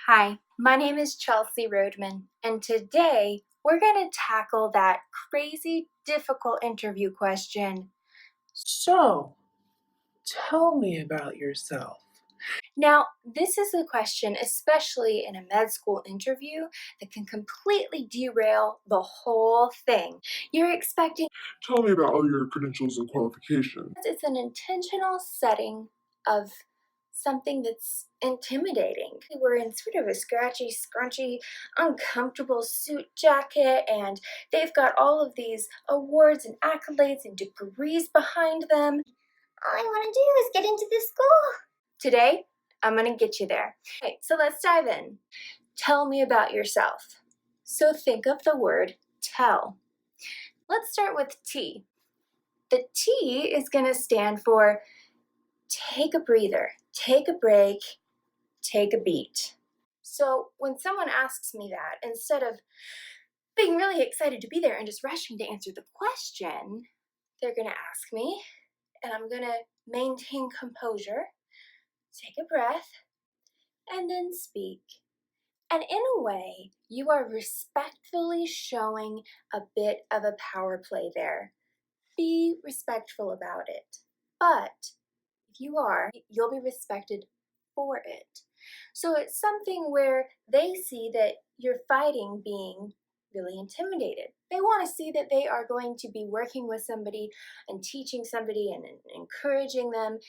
Hi, my name is Chelsea Roadman, and today we're going to tackle that crazy difficult interview question. So, tell me about yourself. Now, this is a question, especially in a med school interview, that can completely derail the whole thing. You're expecting Tell me about all your credentials and qualifications. it's an intentional setting of something that's intimidating. We're in sort of a scratchy, scrunchy, uncomfortable suit jacket, and they've got all of these awards and accolades and degrees behind them. All I want to do is get into this school. Today, I'm going to get you there. Okay, so let's dive in. Tell me about yourself. So think of the word tell. Let's start with T. The T is going to stand for take a breather, take a break, take a beat. So when someone asks me that, instead of being really excited to be there and just rushing to answer the question, they're going to ask me, and I'm going to maintain composure, take a breath, and then speak. And in a way, you are respectfully showing a bit of a power play there. Be respectful about it. But if you are, you'll be respected for it. So it's something where they see that you're fighting being really intimidated. They want to see that they are going to be working with somebody and teaching somebody and encouraging them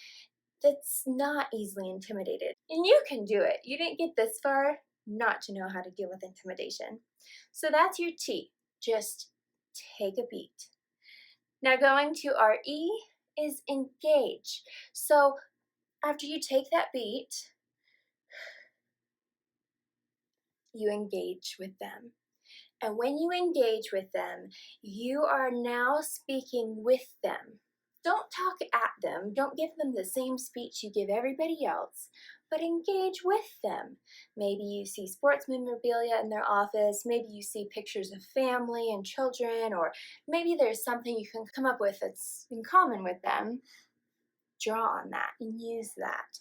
that's not easily intimidated. And you can do it. You didn't get this far not to know how to deal with intimidation. So that's your T. Just take a beat. Now going to our E is engage. So after you take that beat, you engage with them. And when you engage with them, you are now speaking with them. Don't talk at them. Don't give them the same speech you give everybody else, but engage with them. Maybe you see sports memorabilia in their office. Maybe you see pictures of family and children, or maybe there's something you can come up with that's in common with them. Draw on that and use that.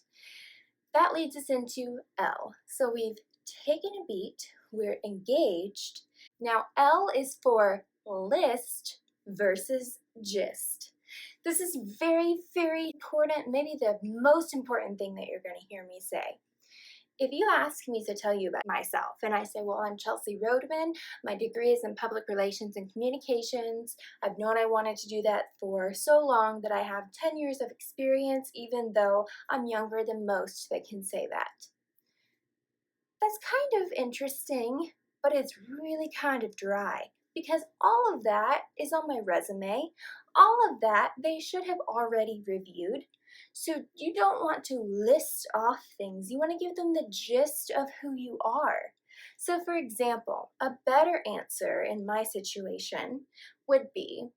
That leads us into L. So we've taken a beat, we're engaged. Now L is for list versus gist. This is very, very important, maybe the most important thing that you're going to hear me say. If you ask me to tell you about myself, and I say, well, I'm Chelsea Roadman, my degree is in public relations and communications. I've known I wanted to do that for so long that I have 10 years of experience, even though I'm younger than most that can say that. That's kind of interesting, but it's really kind of dry because all of that is on my resume. All of that they should have already reviewed. So you don't want to list off things. You want to give them the gist of who you are. So for example, a better answer in my situation would be,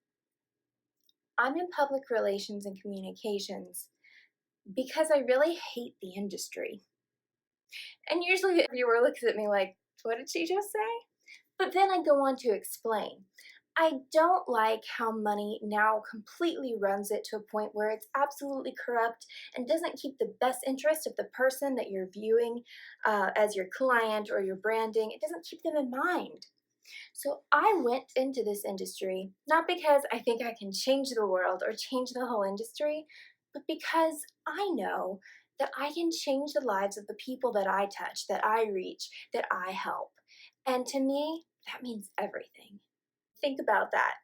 I'm in public relations and communications because I really hate the industry. And usually the viewer looks at me like, what did she just say? But then I go on to explain. I don't like how money now completely runs it to a point where it's absolutely corrupt and doesn't keep the best interest of the person that you're viewing as your client or your branding. It doesn't keep them in mind. So I went into this industry not because I think I can change the world or change the whole industry, but because I know that I can change the lives of the people that I touch, that I reach, that I help. And to me, that means everything. Think about that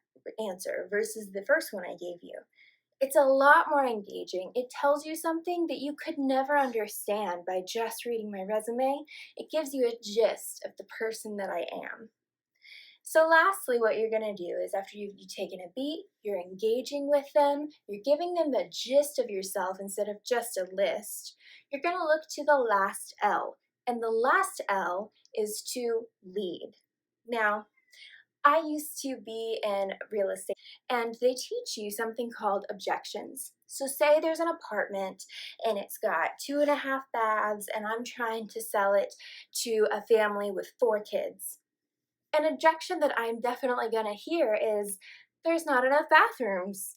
answer versus the first one I gave you. It's a lot more engaging. It tells you something that you could never understand by just reading my resume. It gives you a gist of the person that I am. So lastly, what you're going to do is after you've taken a beat, you're engaging with them, you're giving them the gist of yourself instead of just a list, you're going to look to the last L. And the last L is to lead. Now, I used to be in real estate and they teach you something called objections. So say there's an apartment and it's got 2.5 baths and I'm trying to sell it to a family with 4 kids. An objection that I'm definitely going to hear is there's not enough bathrooms.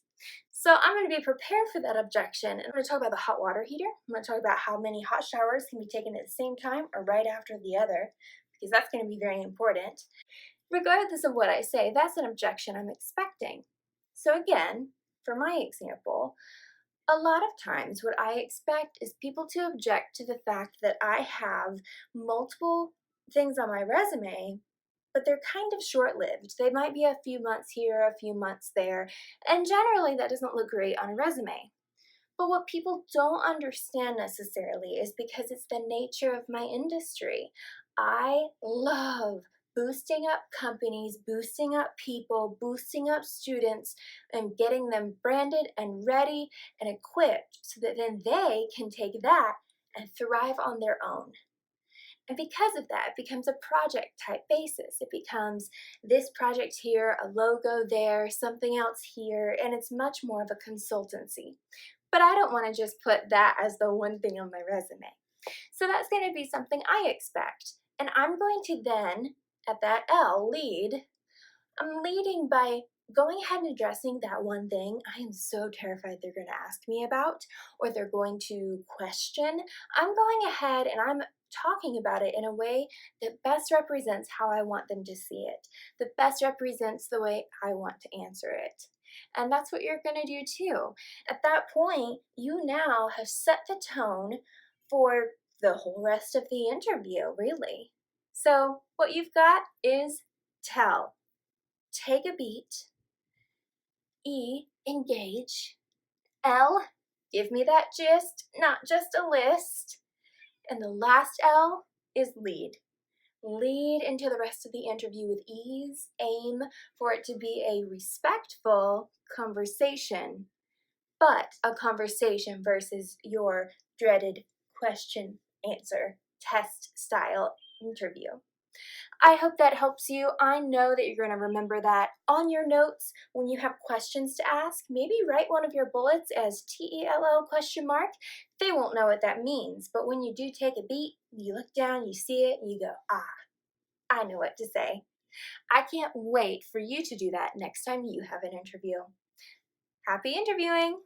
So I'm going to be prepared for that objection, and I'm going to talk about the hot water heater. I'm going to talk about how many hot showers can be taken at the same time or right after the other, because that's going to be very important. Regardless of what I say, that's an objection I'm expecting. So again, for my example, a lot of times what I expect is people to object to the fact that I have multiple things on my resume, but they're kind of short-lived. They might be a few months here, a few months there, and generally that doesn't look great on a resume. But what people don't understand necessarily is because it's the nature of my industry. I love boosting up companies, boosting up people, boosting up students, and getting them branded and ready and equipped so that then they can take that and thrive on their own. And because of that, it becomes a project type basis. It becomes this project here, a logo there, something else here, and it's much more of a consultancy. But I don't want to just put that as the one thing on my resume. So that's going to be something I expect. And I'm going to then, at that L, lead. I'm leading by going ahead and addressing that one thing I am so terrified they're going to ask me about or they're going to question. I'm going ahead and I'm talking about it in a way that best represents how I want them to see it, that best represents the way I want to answer it. And that's what you're going to do too. At that point, you now have set the tone for the whole rest of the interview, really. So, what you've got is tell. Take a beat. E, engage. L, give me that gist, not just a list. And the last L is lead. Lead into the rest of the interview with ease. Aim for it to be a respectful conversation, but a conversation versus your dreaded question answer test style interview. I hope that helps you. I know that you're going to remember that on your notes when you have questions to ask. Maybe write one of your bullets as T.E.L.L question mark. They won't know what that means, but when you do take a beat, you look down, you see it, and you go, ah, I know what to say. I can't wait for you to do that next time you have an interview. Happy interviewing!